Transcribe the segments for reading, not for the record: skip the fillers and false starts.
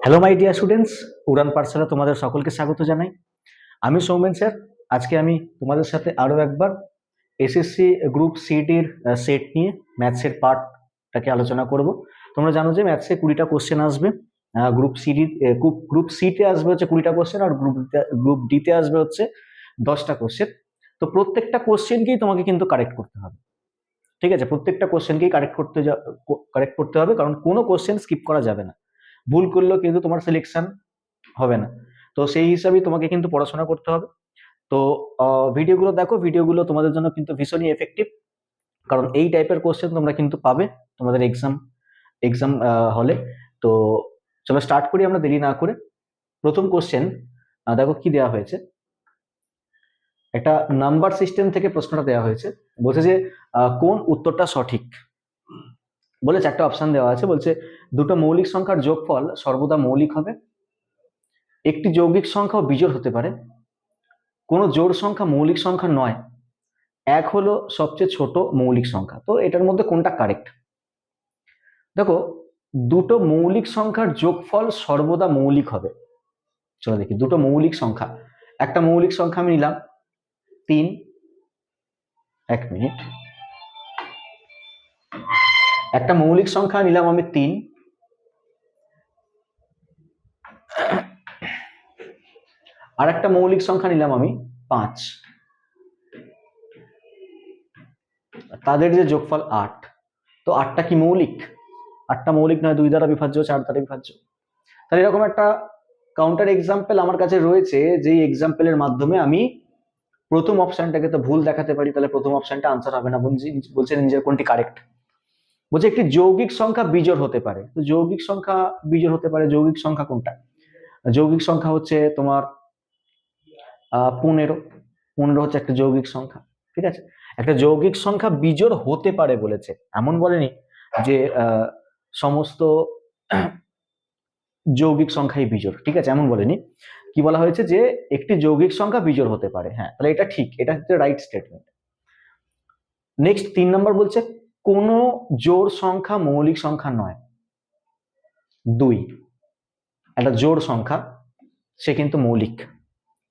Hello my dear students, উড়ান পাঠশালা তোমাদের সকলকে স্বাগত জানাই। আমি সৌমেন স্যার। আজকে আমি তোমাদের সাথে আরও একবার এসএসসি গ্রুপ সিটির সেট নিয়ে ম্যাথসের পার্টটাকে আলোচনা করব। তোমরা জানো যে ম্যাথসে 20টা কোশ্চেন আসবে, গ্রুপ সিতে আসবে হচ্ছে 20টা কোশ্চেন, আর গ্রুপ ডিতে আসবে হচ্ছে 10টা কোশ্চেন। তো প্রত্যেকটা কোশ্চেনকেই তোমাকে কিন্তু কারেক্ট করতে হবে, ঠিক আছে? প্রত্যেকটা কোশ্চেনকেই কারেক্ট করতে হবে, কারণ কোনো কোশ্চেন স্কিপ করা যাবে না। ভুল করলেও কিন্তু তোমার সিলেকশন হবে না। তো সেই হিসাবেই তোমাকে কিন্তু পড়াশোনা করতে হবে। তো ভিডিওগুলো দেখো, ভিডিওগুলো তোমাদের জন্য কিন্তু ভীষণই এফেক্টিভ, কারণ এই টাইপের কোশ্চেন তোমরা কিন্তু পাবে তোমাদের এক্সাম এক্সাম হলে। তো চলো স্টার্ট করি আমরা দেরি না করে। প্রথম কোশ্চেন দেখো কি দেওয়া হয়েছে। একটা নাম্বার সিস্টেম থেকে প্রশ্নটা দেওয়া হয়েছে। বলছে যে কোন উত্তরটা সঠিক। বলে চারটা অপশন দেওয়া আছে। বলছে দুটো মৌলিক সংখ্যার যোগফল সর্বদা মৌলিক হবে, একটি যৌগিক সংখ্যাও বিজোড় হতে পারে, কোনো জোড় সংখ্যা মৌলিক সংখ্যা নয়, এক হলো সবচেয়ে ছোট মৌলিক সংখ্যা। তো এটার মধ্যে কোনটা কারেক্ট? দেখো, দুটো মৌলিক সংখ্যার যোগফল সর্বদা মৌলিক হবে। চলো দেখি, দুটো মৌলিক সংখ্যা, একটা মৌলিক সংখ্যা আমি নিলাম 3, 1 মিনিট, একটা মৌলিক সংখ্যা নিলাম আমি 3, আর একটা মৌলিক সংখ্যা নিলাম আমি 5, তাদের যে যোগফল 8। তো 8টা কি মৌলিক? 8টা মৌলিক নয়, 2 দ্বারা বিভাজ্য, 4 দ্বারা বিভাজ্য। তাহলে এরকম একটা কাউন্টার এক্সাম্পল আমার কাছে রয়েছে, যেই এক্সাম্পলের মাধ্যমে আমি প্রথম অপশনটাকে তো ভুল দেখাতে পারি, তাহলে প্রথম অপশনটা আনসার হবে না। বলছে নিজের কোনটি কারেক্ট। বলছে একটি যৌগিক সংখ্যা বিজোড় হতে পারে। তো যৌগিক সংখ্যা বিজোড় হতে পারে, যৌগিক সংখ্যা কোনটা? যৌগিক সংখ্যা হচ্ছে তোমার 15। 15 হচ্ছে একটা যৌগিক সংখ্যা, ঠিক আছে? একটা যৌগিক সংখ্যা বিজোড় হতে পারে বলেছে, এমন বলেনি যে সমস্ত যৌগিক সংখ্যাই বিজোড়, ঠিক আছে? এমন বলেনি। কি বলা হয়েছে? যে একটি যৌগিক সংখ্যা বিজোড় হতে পারে। হ্যাঁ, তাহলে এটা ঠিক, এটা হচ্ছে রাইট স্টেটমেন্ট। নেক্সট 3 নম্বর বলছে কোন জোড় সংখ্যা মৌলিক সংখ্যা নয়। 2 একটা জোড় সংখ্যা, সে কিন্তু মৌলিক।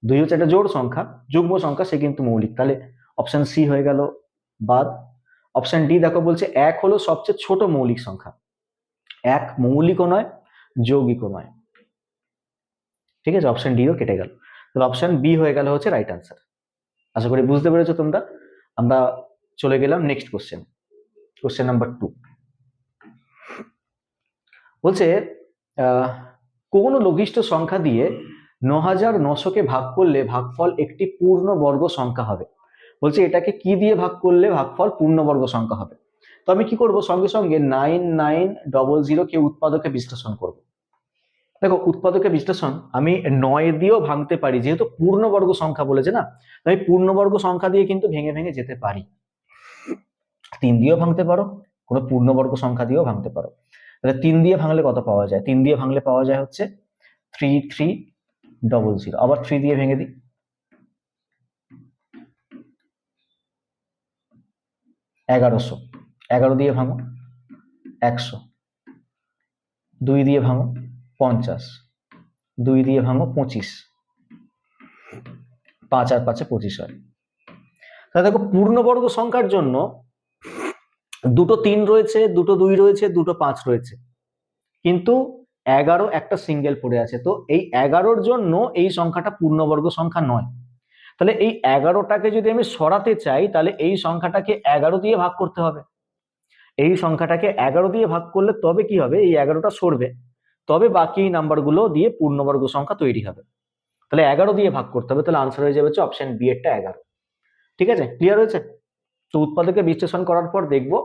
2 হচ্ছে একটা জোড় সংখ্যা, যুগ্ম সংখ্যা, সে কিন্তু মৌলিক। তাহলে অপশন সি হয়ে গেল বাদ। অপশন ডি দেখো, বলছে 1 হলো সবচেয়ে ছোট মৌলিক সংখ্যা। 1 মৌলিকও নয়, যৌগিকও নয়, ঠিক আছে? অপশন ডিও কেটে গেল। তাহলে অপশন বি হয়ে গেল হচ্ছে রাইট আনসার। আশা করি বুঝতে পেরেছো তোমরা। আমরা চলে গেলাম নেক্সট কোশ্চেন, কোশ্চেন নাম্বার 2। বলছে কোন লঘিষ্ঠ সংখ্যা দিয়ে 9900-কে ভাগ করলে ভাগফল একটি পূর্ণবর্গ সংখ্যা হবে। বলছে এটাকে কি দিয়ে ভাগ করলে ভাগফল পূর্ণবর্গ সংখ্যা হবে। তো আমি কি করব, সঙ্গে সঙ্গে 9900 কে উৎপাদকে বিশ্লেষণ করব। দেখো, উৎপাদকে বিশ্লেষণ আমি 9 দিয়েও ভাঙতে পারি, যেহেতু পূর্ণবর্গ সংখ্যা বলেছে না, আমি পূর্ণবর্গ সংখ্যা দিয়ে কিন্তু ভেঙে ভেঙে যেতে পারি। 3 দিয়েও ভাঙতে পারো, কোনো পূর্ণবর্গ সংখ্যা দিয়েও ভাঙতে পারো। তাহলে 3 দিয়ে ভাঙলে কত পাওয়া যায়? 3 দিয়ে ভাঙলে পাওয়া যায় হচ্ছে 3300। আবার 3 দিয়ে ভেঙে দিই, 1100। 11 দিয়ে ভাঙো 100, 2 দিয়ে ভাঙো 50, 2 দিয়ে ভাঙো 25, 5 আর 5-এ 25 হয়। তাহলে দেখো, পূর্ণবর্গ সংখ্যার জন্য দুটো 3 রয়েছে, দুটো 2 রয়েছে, দুটো 5 রয়েছে, কিন্তু 11 একটা সিঙ্গেল পড়ে আছে। তো এই 11-র জন্য এই সংখ্যাটা পূর্ণবর্গ সংখ্যা নয়। তাহলে এই 11টাকে যদি আমি সরাতে চাই, তাহলে এই সংখ্যাটাকে 11 দিয়ে ভাগ করতে হবে। এই সংখ্যাটাকে 11 দিয়ে ভাগ করলে তবে কি হবে, এই 11টা সরবে, তবে বাকি নাম্বারগুলো দিয়ে পূর্ণবর্গ সংখ্যা তৈরি হবে। তাহলে 11 দিয়ে ভাগ করতে হবে। তাহলে আনসার হয়ে যাবে হচ্ছে অপশন বি এরটা 11। ঠিক আছে, ক্লিয়ার হয়েছে? তো উৎপাদকে বিশ্লেষণ করার পর দেখবো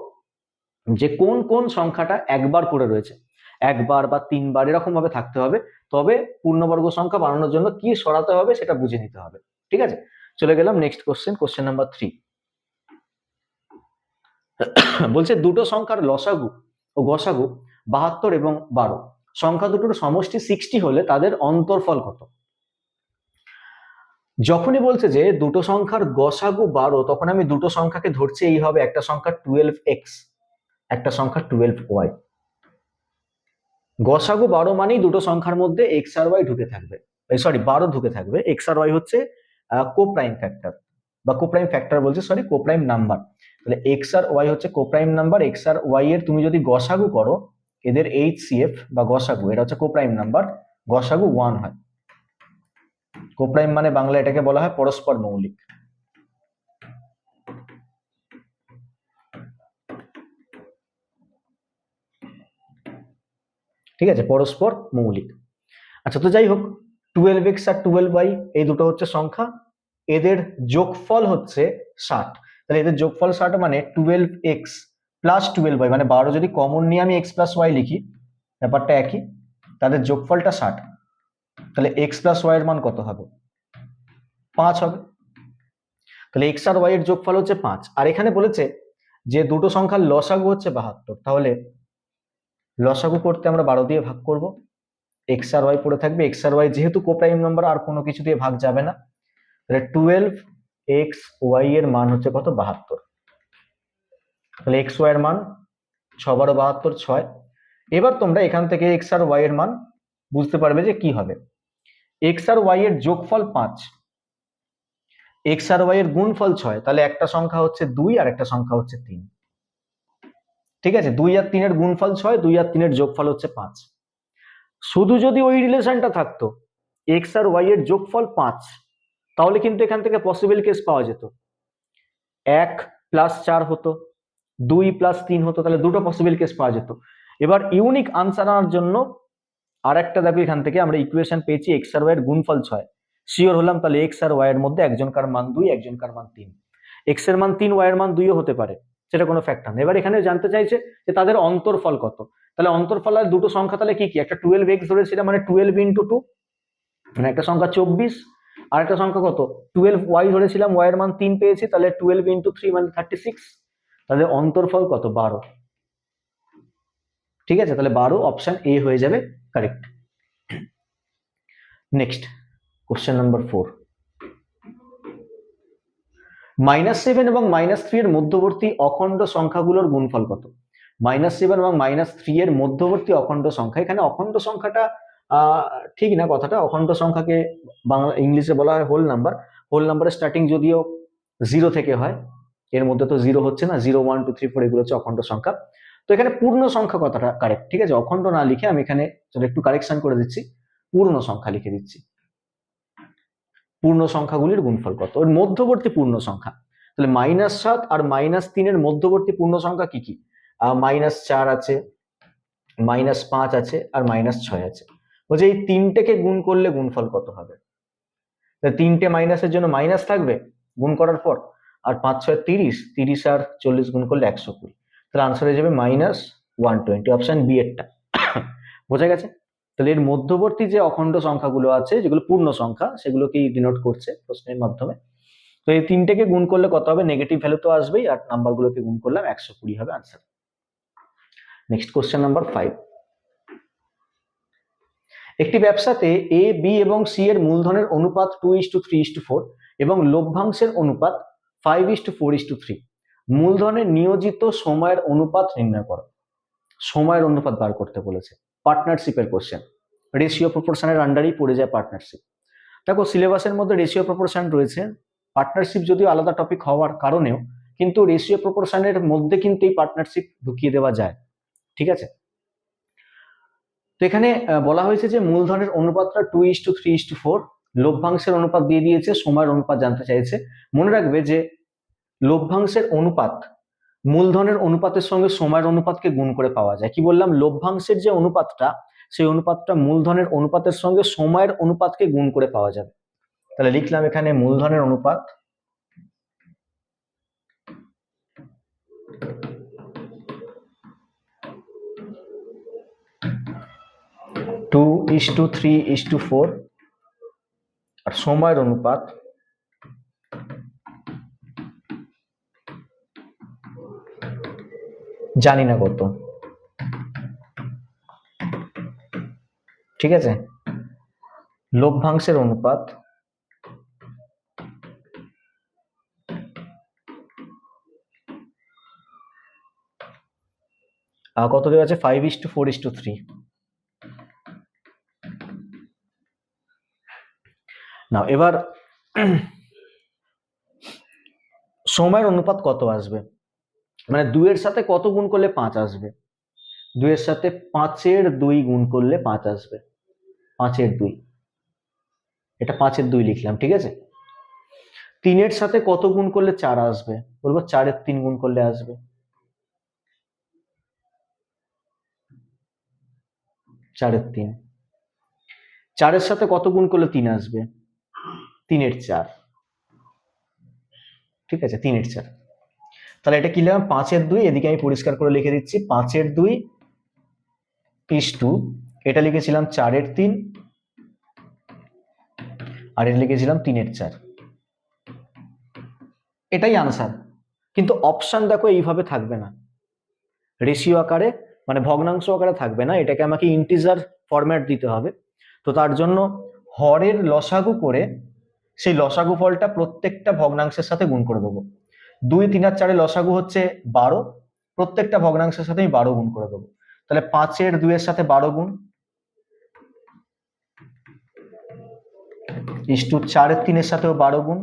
যে কোন কোন সংখ্যাটা একবার করে রয়েছে, একবার বা 3বার এরকম ভাবে থাকতে হবে, তবে পূর্ণবর্গ সংখ্যা বানানোর জন্য কি সরাতে হবে সেটা বুঝে নিতে হবে। ঠিক আছে, চলে গেলাম নেক্সট কোশ্চেন, কোশ্চেন নাম্বার 3। বলছে দুটো সংখ্যার লসাগু ও গসাগু 72 এবং 12, সংখ্যা দুটোর সমষ্টি 60 হলে তাদের অন্তরফল কত? যখনই বলছে যে দুটো সংখ্যার গসাগু 12, তখন আমি দুটো সংখ্যাকে ধরছি এইভাবে, একটা সংখ্যা 12x, একটা সংখ্যা 12y। গসাগু 12 মানেই দুটো সংখ্যার মধ্যে এক্স আর ওয়াই ঢুকে থাকবে, সরি 12 ঢুকে থাকবে। এক্স আর ওয়াই হচ্ছে কোপ্রাইম ফ্যাক্টর বা কোপ্রাইম ফ্যাক্টর বলছে, সরি কোপ্রাইম নাম্বার। তাহলে এক্স আর ওয়াই হচ্ছে কোপ্রাইম নাম্বার। এক্স আর ওয়াই এর তুমি যদি গসাগু করো, এদের এইচসিএফ বা গসাগু, এটা হচ্ছে কোপ্রাইম নাম্বার, গসাগু 1 হয়। কোপ্রাইম মানে বাংলা এটাকে বলা হয় পরস্পর মৌলিক। ঠিক আছে, পরস্পর মৌলিক। আচ্ছা, তো যাই হোক, 12x আর 12y এই দুটো হচ্ছে সংখ্যা, এদের যোগফল হচ্ছে 60। তাহলে এদের যোগফল 60 মানে 12x প্লাস 12y, মানে 12 যদি কমন নিয়ে আমি x প্লাস ওয়াই লিখি, ব্যাপারটা একই, তাদের যোগফলটা 60। তাহলে x প্লাস ওয়াই এর মান কত হবে? 5 হবে। তাহলে x আর y এর যোগফল হচ্ছে 5। আর এখানে বলেছে যে দুটো সংখ্যার লসাগু হচ্ছে 72। তাহলে লসাগু করতে আমরা 12 দিয়ে ভাগ করব, এক্স আর ওয়াই পড়ে থাকবে। এক্স আর ওয়াই যেহেতু কোপ্রাইম নাম্বার, আর কোনো কিছু দিয়ে ভাগ যাবে না, তাহলে 12x y এর মান হচ্ছে কত? 72। তাহলে এক্স ওয়াই এর মান 6 12 72, 6। এবার তোমরা এখান থেকে এক্স আর ওয়াই এর মান বুঝতে পারবে যে কি হবে। এক্স আর ওয়াই এর যোগফল 5, এক্স আর ওয়াই এর গুণফল 6। তাহলে একটা সংখ্যা হচ্ছে 2 আর একটা সংখ্যা হচ্ছে 3। ঠিক আছে, 2 আর 3 এর গুণফল 6, 2 আর 3 এর যোগফল হচ্ছে 5। শুধু যদি ওই রিলেশনটা থাকতো এক্স আর ওয়াই এর যোগফল 5, তাহলে কিন্তু এখান থেকে পসিবল কেস পাওয়া যেত, 1 প্লাস 4 হতো, 2 প্লাস 3 হতো, তাহলে দুটো পসিবল কেস পাওয়া যেত। এবার ইউনিক আনসার আনার জন্য আর একটা দেখো, এখান থেকে আমরা ইকুয়েশন পেয়েছি এক্স আর ওয়াই এর গুণফল 6, শিওর হলাম তাহলে এক্স আর ওয়াই এর মধ্যে একজনকার মান 2, একজনকার মান 3। এক্স এর মান 3, ওয়াই এর মান 2 ও হতে পারে, সেটা কোনো ফ্যাক্টর না। এবার এখানে জানতে চাইছে যে তাদের অন্তরফল কত। তাহলে অন্তরফল আর দুটো সংখ্যা তাহলে কি কি? একটা 12x ধরেছিলাম, মানে 12 ইন্টু 2, মানে একটা সংখ্যা 24, আর একটা সংখ্যা কত 12y ধরেছিলাম, y এর মান 3 পেয়েছি, তাহলে 12 ইন্টু 3 মানে 36। তাহলে অন্তরফল কত? 12। ঠিক আছে, তাহলে 12, অপশন এ হয়ে যাবে কারেক্ট। Next question number 4। -7 এবং -3 এর মধ্যবর্তী অখণ্ড সংখ্যাগুলোর গুণফল কত? -7 এবং -3 এর মধ্যবর্তী অখণ্ড সংখ্যা, এখানে অখণ্ড সংখ্যাটা ঠিক না কথাটা, অখণ্ড সংখ্যাকে বাংলা ইংলিশে বলা হয় হোল নাম্বার। হোল নাম্বারের স্টার্টিং যদিও 0 থেকে হয়, এর মধ্যে তো 0 হচ্ছে না, 0 1 2 3 4 এগুলো হচ্ছে অখণ্ড সংখ্যা। তো এখানে পূর্ণ সংখ্যা কথাটা কারেক্ট, ঠিক আছে, অখণ্ড না লিখে আমি এখানে একটু কারেকশন করে দিচ্ছি, পূর্ণ সংখ্যা লিখে দিচ্ছি। পূর্ণ সংখ্যাগুলির গুণফল কত? ওর মধ্যবর্তী পূর্ণ সংখ্যা। তাহলে -7 আর -3 এর মধ্যবর্তী পূর্ণ সংখ্যা কি কি? -4 আছে, -5 আছে, আর -6 আছে। বলছে এই তিনটেকে গুণ করলে গুণফল কত হবে? তিনটে মাইনাসের জন্য মাইনাস থাকবে গুণ করার পর, আর 5 6 30, 30 আর 40 গুণ করলে 120। তাহলে আনসার হয়ে যাবে -120, অপশন বি এরটা। বোঝা গেছে? তাহলে এর মধ্যবর্তী যে অখণ্ড সংখ্যাগুলো আছে, যেগুলো পূর্ণ সংখ্যা, সেগুলোকেই ডিনোট করছে প্রশ্নের মাধ্যমে। তো এই তিনটেকে গুণ করলে কত হবে? নেগেটিভ ভ্যালু তো আসবেই, আর নাম্বারগুলোকে গুণ করলাম, 120 হবে আনসার। Next question number 5। একটি ব্যবসাতে এ বি এবং সি এর মূলধনের অনুপাত 2:3:4 এবং লভ্যাংশের অনুপাত 5:4:3। মূলধনের নিয়োজিত সময়ের অনুপাত নির্ণয় করো। সময়ের অনুপাত বার করতে বলেছে, পার্টনারশিপের কোশ্চেন, রেশিও প্রপোর্শনের আন্ডারেই পড়ে যায় পার্টনারশিপ। দেখো সিলেবাসের মধ্যে রেশিও প্রপোর্শন রয়েছে, পার্টনারশিপ যদিও আলাদা টপিক হওয়ার কারণেও কিন্তু রেশিও প্রপোর্শনের মধ্যে কিন্তু এই পার্টনারশিপ ঢুকিয়ে দেওয়া যায়। ঠিক আছে, তো এখানে বলা হয়েছে যে মূলধনের অনুপাতটা 2:3:4, লভ্যাংশের অনুপাত দিয়ে দিয়েছে, সময়ের অনুপাত জানতে চাইছে। মনে রাখবে যে লভ্যাংশের অনুপাত মূলধনের অনুপাতের সঙ্গে সময়ের অনুপাতকে গুণ করে পাওয়া যায়। কি বললাম? লভ্যাংশের যে অনুপাতটা, সেই অনুপাতটা মূলধনের অনুপাতের সঙ্গে সময়ের অনুপাতকে গুণ করে পাওয়া যাবে। তাহলে লিখলাম এখানে মূলধনের অনুপাত টু ইস টু 3:4 আর সময়ের অনুপাত জানি না কত। ঠিক আছে, লভ্যাংশের অনুপাত কত দেওয়া আছে? 5:4:3। নাও এবার সময়ের অনুপাত কত আসবে, মানে 2 এর সাথে কত গুণ করলে 5 আসবে? 2 এর সাথে 5 এর 2 গুণ করলে 5 আসবে। 5 এর 2, এটা 5 এর 2 লিখলাম, ঠিক আছে। 3 এর সাথে কত গুণ করলে 4 আসবে? বলবো 4 এর 3 গুণ করলে আসবে। 4 এর 3। 4 এর সাথে কত গুণ করলে 3 আসবে? 3 এর 4, ঠিক আছে, 3 এর 4। তাহলে এটা কি লিখলাম? 5 এর 2, এদিকে আমি পরিষ্কার করে লিখে দিচ্ছি 5 এর 2 ইস টু, এটা লিখেছিলাম 4 এর 3, আর এটা লিখেছিলাম 3 এর 4। এটাই আনসার। কিন্তু অপশন দেখো এইভাবে থাকবে না, রেশিও আকারে, মানে ভগ্নাংশ আকারে থাকবে না, এটাকে আমাকে ইন্টিজার ফরম্যাট দিতে হবে। তো তার জন্য হরের লসাগু করে সেই লসাগু ফলটা প্রত্যেকটা ভগ্নাংশের সাথে গুণ করে দেবো। 2, 3 আর 4 লসাগু হচ্ছে 12, প্রত্যেকটা ভগ্নাংশের সাথে আমি 12 গুণ করে দেবো। তাহলে 5 এর 2 এর সাথে 12 গুণ ইস টু 4 এর 3 এর সাথেও 12 গুণ,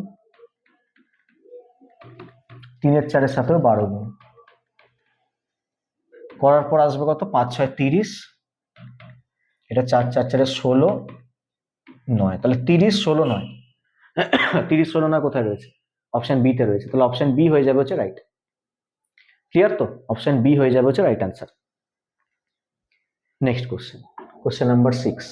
3 এর 4 এর সাথেও 12 গুণ করার পর আসবে কত? 5 6 30, এটা 4 4 4 16 9, তাহলে 30 16 9। 30 16 9 কোথায় রয়েছে? অপশন বি তে রয়েছে। তাহলে অপশন বি হয়ে যাবে হচ্ছে রাইট। ক্লিয়ার তো? অপশন বি হয়ে যাবে হচ্ছে right answer. Next question, question number 6।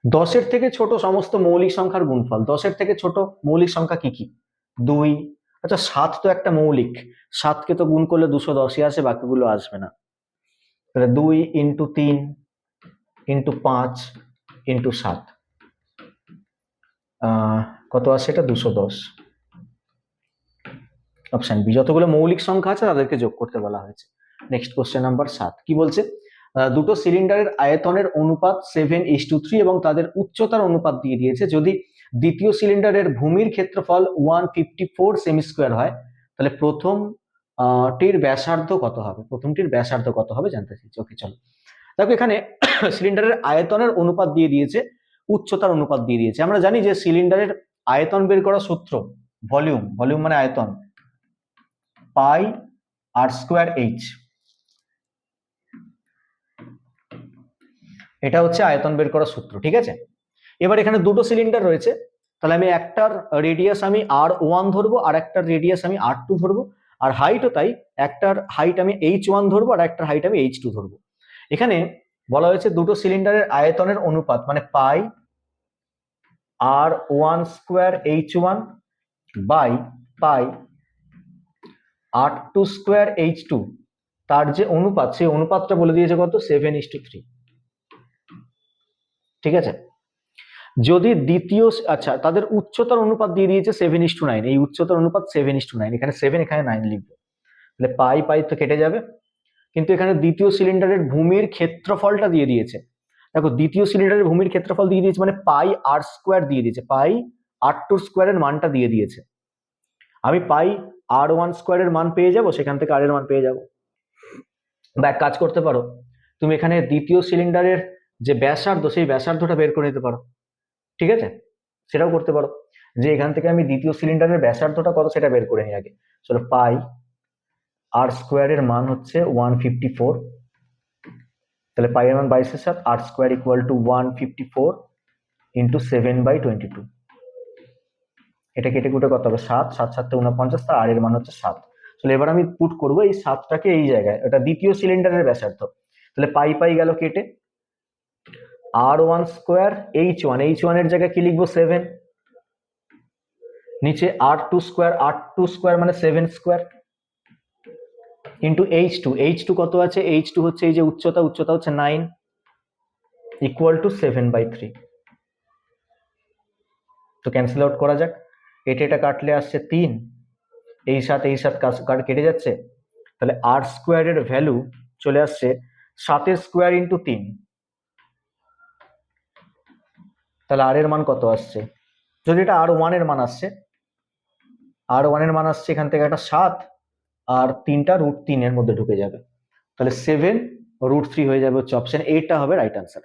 10 এর থেকে ছোট সমস্ত মৌলিক সংখ্যার গুণফল। 10 এর থেকে ছোট মৌলিক সংখ্যা কি কি? 2, আচ্ছা 7 তো একটা মৌলিক, 7 কে তো গুণ করলে 210ই আসে, বাকিগুলো আসবে না। তাহলে 2 ইন্টু 3 ইন্টু 5 ইন্টু 7, কত আসে? এটা 210। Option B. যতগুলো মৌলিক সংখ্যা আছে তাদেরকে যোগ করতে বলা হয়েছে। নেক্সট কোশ্চেন নাম্বার 7 কি বলছে? দুটো সিলিন্ডারের আয়তনের অনুপাত 7:3 এবং তাদের উচ্চতার অনুপাত দিয়ে দিয়েছে। যদি দ্বিতীয় সিলিন্ডারের ভূমির ক্ষেত্রফল 154 সেমি স্কোয়ার হয়, তাহলে প্রথমটির ব্যাসার্ধ কত হবে? প্রথমটির ব্যাসার্ধ কত হবে জানতে চাইছি। ওকে চলো দেখো, এখানে সিলিন্ডারের আয়তনের অনুপাত দিয়ে দিয়েছে, উচ্চতার অনুপাত দিয়ে দিয়েছে। আমরা জানি যে সিলিন্ডারের আয়তন বের করার সূত্র ভলিউম, ভলিউম মানে আয়তন, পাই আর স্কোয়ার এইচ, এটা হচ্ছে আয়তন বের করার সূত্র, ঠিক আছে। এবার এখানে দুটো সিলিন্ডার রয়েছে, তাহলে আমি একটার রেডিয়াস আমি R1 ধরবো, আর একটার রেডিয়াস আমি R2 ধরবো, আর হাইটও তাই, একটার হাইট আমি H1 ধরবো আর একটার হাইট আমি H2 ধরবো। এখানে বলা হয়েছে দুটো সিলিন্ডারের আয়তনের অনুপাত মানে pi R1 square H1 by pi R2 square H2, তার যে অনুপাত সেই অনুপাতটা বলে দিয়েছে কত? 7:3, ঠিক আছে। যদি দ্বিতীয়, আচ্ছা তাদের উচ্চতার অনুপাত দিয়ে দিয়েছে 7:9, এই উচ্চতার অনুপাত 7:9, এখানে 7 এখানে 9 লিখবো, তাহলে পাই পাই তো কেটে যাবে। কিন্তু এখানে দ্বিতীয় সিলিন্ডারের ভূমির ক্ষেত্রফলটা দিয়ে দিয়েছে। দেখো দ্বিতীয় সিলিন্ডারের ভূমির ক্ষেত্রফল দিয়ে দিয়েছে মানে পাই আর স্কোয়ার দিয়ে দিয়েছে, পাই R2 স্কোয়ারের মানটা দিয়ে দিয়েছে। আমি পাই R1 স্কোয়ারের মান পেয়ে যাব, সেখান থেকে আর এর মান পেয়ে যাব। বা এক কাজ করতে পারো, তুমি এখানে দ্বিতীয় সিলিন্ডারের যে ব্যাসার্ধ সেই ব্যাসার্ধটা বের করে নিতে পারো, ঠিক আছে, সেটাও করতে পারো। যে এখান থেকে আমি দ্বিতীয় সিলিন্ডারের ব্যাসার্ধটা কত সেটা বের করে নিই আগে। চলো, পাই আর স্কোয়ারের মান হচ্ছে 154, তাহলে পাই এর মান 22/7, আর স্কোয়ার ইকুয়াল টু 154 ইন্টু 7/22। এটা কেটে কুটে কত হবে? 7, 7 7 49, তার আর এর মান হচ্ছে 7। তাহলে এবার আমি পুট করবো এই 7টাকে এই জায়গায়, এটা দ্বিতীয় সিলিন্ডারের ব্যাসার্ধ, তাহলে পাই পাই গেল কেটে, R1 স্কোয়ার H1, H1 এর জায়গায় কি লিখবো? 7, নিচে R2 স্কোয়ার, R2 স্কোয়ার মানে 7 স্কোয়ার ইন্টু H2, H2 কত আছে? H2 হচ্ছে এই যে উচ্চতা, উচ্চতা হচ্ছে 9 ইকুয়াল টু 7/3। তো ক্যান্সেল আউট করা যাক, এটা কাটলে আসছে 3, এই 7 এই 7 কাট কেটে যাচ্ছে, তাহলে R স্কোয়ারের ভ্যালু চলে আসছে 7 স্কোয়ার ইন্টু 3, তাহলে আর এর মান কত আসছে? যদি এটা R1 এর মান আসছে, R1 এর মান আসছে এখান থেকে একটা 7 আর 3টা √3 এর মধ্যে ঢুকে যাবে, তাহলে 7 √3 হয়ে যাবে হচ্ছে অপশন এ, টা হবে রাইট আনসার,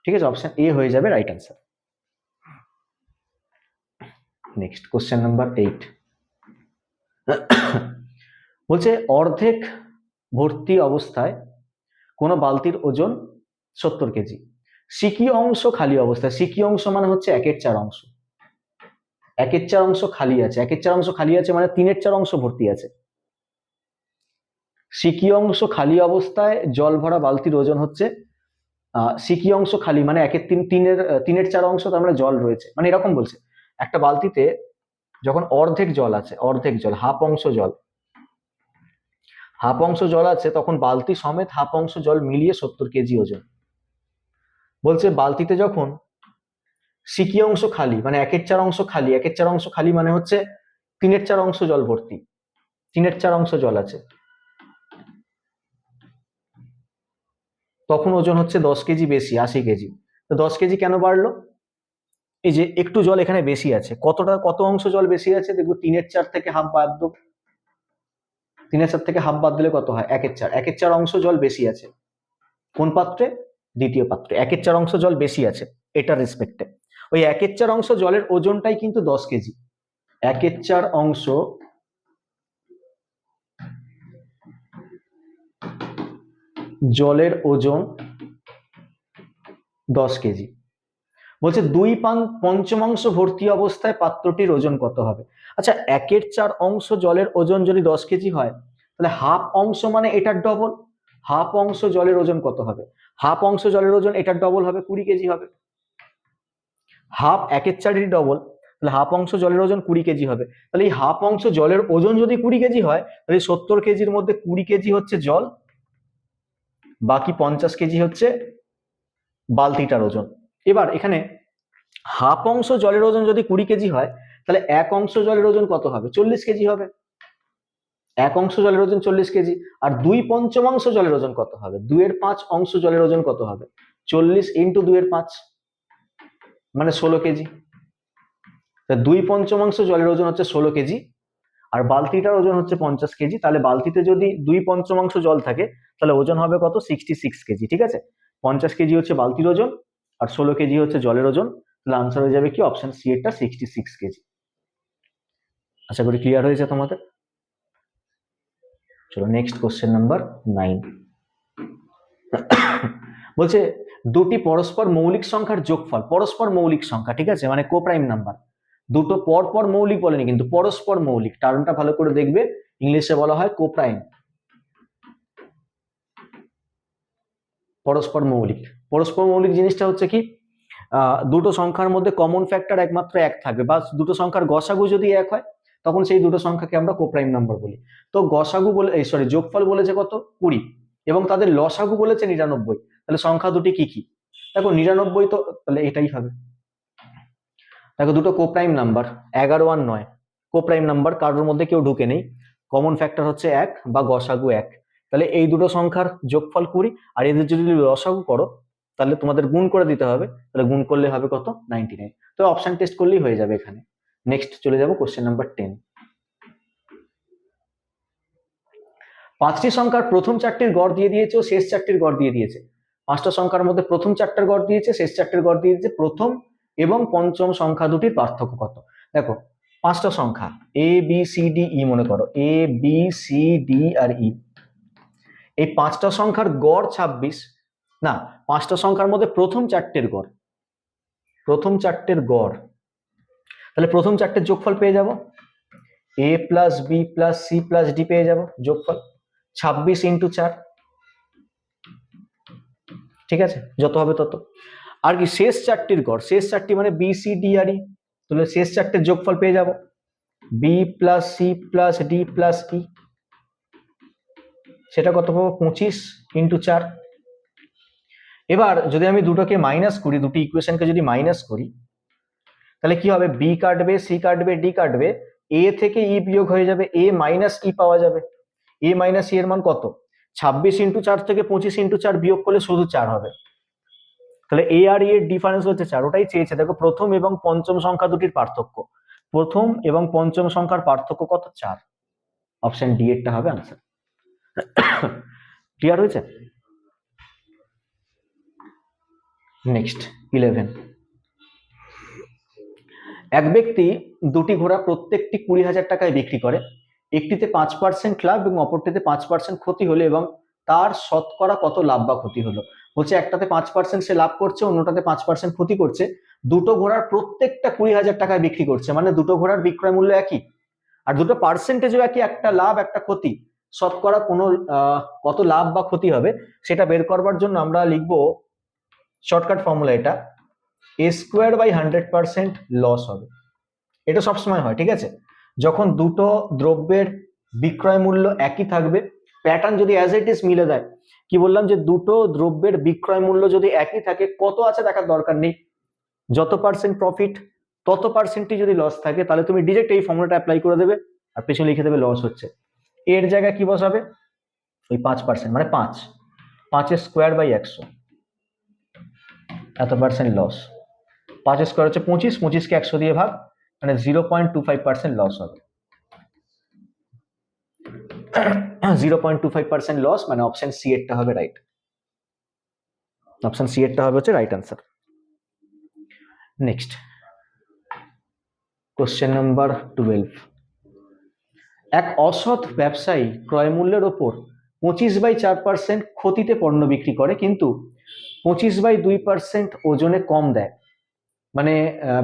ঠিক আছে। অপশন এ হয়ে যাবে right answer. Next question number 8 বলছে অর্ধেক ভর্তি অবস্থায় কোন বালতির ওজন 70 কেজি, সিকি অংশ খালি অবস্থায়, সিকি অংশ মানে হচ্ছে 1/4 অংশ, 1/4 অংশ খালি আছে, 1/4 অংশ খালি আছে মানে 3/4 অংশ ভর্তি আছে। সিকি অংশ খালি অবস্থায় জল ভরা বালতির ওজন হচ্ছে সিকি অংশ খালি মানে 1/3 অংশ, তার মানে জল রয়েছে, মানে এরকম বলছে একটা বালতিতে যখন অর্ধেক জল আছে, অর্ধেক জল, হাফ অংশ জল, হাফ অংশ জল আছে, তখন বালতি সমেত হাফ অংশ জল মিলিয়ে 70 কেজি ওজন। বলছে বালতিতে যখন সিকি অংশ খালি মানে 1/4 অংশ খালি, 1/4 অংশ খালি মানে হচ্ছে 3/4 অংশ জল ভর্তি, 3/4 অংশ জল আছে, তখন ওজন হচ্ছে 10 কেজি বেশি, 80 কেজি। তো 10 কেজি কেন বাড়লো? এই যে একটু জল এখানে বেশি আছে, কত অংশ জল বেশি আছে দেখবো, 3/4 থেকে হাফ বাদ দেবো, 3/4 থেকে হাফ বাদ দিলে কত হয়, 1/4, 1/4 অংশ জল বেশি আছে কোন পাত্রে, দ্বিতীয় পাত্রে, 1/4 অংশ জল বেশি আছে এটার রেসপেক্টে। ওই 1/4 অংশ জলের ওজনটাই কিন্তু 10 কেজি, 1/4 অংশ জলের ওজন 10 কেজি। বলছে 2/5 ভর্তি অবস্থায় পাত্রটির ওজন কত হবে? আচ্ছা, 1/4 অংশ জলের ওজন যদি 10 কেজি হয়, তাহলে হাফ অংশ মানে এটার ডবল, হাফ অংশ জলের ওজন কত হবে? হাফ অংশ জলের ওজন এটার ডবল হবে, 20 কেজি হবে। হাফ 1/4 ডবল, তাহলে হাফ অংশ জলের ওজন 20 কেজি হবে। তাহলে এই হাফ অংশ জলের ওজন যদি 20 কেজি হয়, তাহলে 70 কেজির মধ্যে 20 কেজি হচ্ছে জল, বাকি 50 কেজি হচ্ছে বালতিটার ওজন। এবার এখানে হাফ অংশ জলের ওজন যদি 20 কেজি হয়, তাহলে এক অংশ জলের ওজন কত হবে? 40 কেজি হবে, এক অংশ জলের ওজন 40 কেজি। আর 2/5 জলের ওজন কত হবে? 2/5 অংশ জলের ওজন কত হবে? 40 ইন্টু 2/5 মানে 16 কেজি। 2/5 জলের ওজন হচ্ছে 16 কেজি, আর বালতিটার ওজন হচ্ছে 50 কেজি। তাহলে বালতিতে যদি 2/5 জল থাকে, তাহলে ওজন হবে কত? 66 কেজি। ঠিক আছে, 50 কেজি হচ্ছে বালতির ওজন আর 16 কেজি হচ্ছে জলের ওজন। তাহলে আনসার হয়ে যাবে কি, অপশন সি এরটা 66 কেজি। আশা করি ক্লিয়ার হয়েছে তোমাদের। চলো নেক্সট কোশ্চেন নাম্বার 9 বলছে দুটি পরস্পর মৌলিক সংখ্যার যোগফল, পরস্পর মৌলিক সংখ্যা, ঠিক আছে, মানে কোপ্রাইম নাম্বার, দুটো পরপর মৌলিক বলেনি কিন্তু, পরস্পর মৌলিক, টার্মটা ভালো করে দেখবে, ইংলিশে বলা হয় কোপ্রাইম, পরস্পর মৌলিক। পরস্পর মৌলিক জিনিসটা হচ্ছে কি, দুটো সংখ্যার মধ্যে কমন ফ্যাক্টর একমাত্র এক থাকবে, বা দুটো সংখ্যার গসাগু যদি এক হয়, তখন সেই দুটো সংখ্যাকে আমরা কোপ্রাইম নাম্বার বলি। তো গসাগু বলে, সরি, যোগফল বলেছে কত? 20, এবং তাদের লসাগু বলেছে 99। তাহলে সংখ্যা দুটি কি কি? দেখো 99 তো, তাহলে এটাই হবে। দেখো দুটো কোপ্রাইম নাম্বার 11 আর 9, কোপ্রাইম নাম্বার, কারোর মধ্যে কেউ ঢুকে নেই, কমন ফ্যাক্টর হচ্ছে 1 বা গসাগু 1। তাহলে এই দুটো সংখ্যার যোগফল 20, আর এদের যদি লসাগু করো তাহলে তোমাদের গুণ করে দিতে হবে, তাহলে গুণ করলে হবে কত? 99। তো অপশন টেস্ট করলেই হয়ে যাবে এখানে। নেক্সট চলে যাব কোশ্চেন নাম্বার 10। 5টি সংখ্যার প্রথম 4টির গড় দিয়ে দিয়েছে ও শেষ 4টির গড় দিয়ে দিয়েছে। 5টা সংখ্যার মধ্যে প্রথম 4টার গড় দিয়েছে, শেষ 4টির গড় দিয়ে দিয়েছে। প্রথম এবং পঞ্চম সংখ্যা দুটির পার্থক্য কত? দেখো 5টা সংখ্যা A B C D E, মনে করো এ বি সি ডি আর ই, এই 5টা সংখ্যার গড় 26, না 5টা সংখ্যার মধ্যে প্রথম 4টের গড়, প্রথম 4টের গড়, তাহলে প্রথম 4টের যোগফল পেয়ে যাব, A plus B plus C plus D পেয়ে যাব যোগফল 26 ইন্টু 4, ঠিক আছে, যত হবে তত। আর কি শেষ 4টির গড়, শেষ 4টি মানে বি সি ডি আর ই, তাহলে শেষ 4টের যোগফল পেয়ে যাব B plus C plus D plus E, সেটা কত পাবো? 25 ইন্টু 4। এবার যদি আমি দুটোকে মাইনাস করি, দুটি ইকুয়েশনকে যদি মাইনাস করি, তাহলে কি হবে? বি কাটবে, সি কাটবে, ডি কাটবে, এ থেকে ই বিয়োগ হয়ে যাবে, এ মাইনাস ই পাওয়া যাবে। এ মাইনাস ই এর মান কত? 26 ইন্টু 4 থেকে 25 ইন্টু 4 বিয়োগ করলে শুধু 4 হবে। তাহলে এ আর ই এর ডিফারেন্স হচ্ছে 4, ওটাই চেয়েছে। দেখো প্রথম এবং পঞ্চম সংখ্যা দুটির পার্থক্য, প্রথম এবং পঞ্চম সংখ্যার পার্থক্য কত? 4। অপশন ডি এরটা হবে আনসার। ক্লিয়ার হয়েছে? নেক্সট 11। এক ব্যক্তি দুটি ঘোড়া প্রত্যেকটি 20,000 টাকায় বিক্রি করে, একটিতে 5% লাভ এবং অপরটিতে 5% ক্ষতি হলো, এবং তার শতকরা কত লাভ বা ক্ষতি হলো। বলছে একটাতে 5% সে লাভ করছে, অন্যটাতে 5% ক্ষতি করছে, দুটো ঘোড়ার প্রত্যেকটা 20,000 টাকায় বিক্রি করছে, মানে দুটো ঘোড়ার বিক্রয় মূল্য একই আর দুটো পার্সেন্টেজও একই, একটা লাভ একটা ক্ষতি, শতকরা কোনো কত লাভ বা ক্ষতি হবে সেটা বের করবার জন্য আমরা লিখবো শর্টকাট ফর্মুলা, এটা a²/100% লস হবে। এটা সবসময় হয়, ঠিক আছে? যখন দুটো দ্রব্যের বিক্রয় মূল্য একই থাকবে, প্যাটার্ন যদি অ্যাজ ইট ইজ মিলে দেয়, কি বললাম যে দুটো দ্রব্যের বিক্রয় মূল্য যদি একই থাকে, কত আছে দেখার দরকার নেই, যত পার্সেন্ট প্রফিট তত পার্সেন্টই যদি লস থাকে, তাহলে তুমি ডিরেক্ট এই ফর্মুলাটা অ্যাপ্লাই করে দেবে আর পেছনে লিখে দেবে লস হচ্ছে। এর জায়গায় কি বসাবে, ওই 5%, মানে 5/100 এত পার্সেন্ট লস। 5² হচ্ছে 25, 25কে 100 দিয়ে ভাগ, মানে 0.25% লস হবে। 0.25% লস, মানে অপশন সি এরটা হবে রাইট। অপশন সি এরটা হবে হচ্ছে right answer. Next question number 12। এক অসৎ ব্যবসায়ী ক্রয় মূল্যের ওপর 25/4% ক্ষতিতে পণ্য বিক্রি করে, কিন্তু 25/2% ওজনে কম দেয়। মানে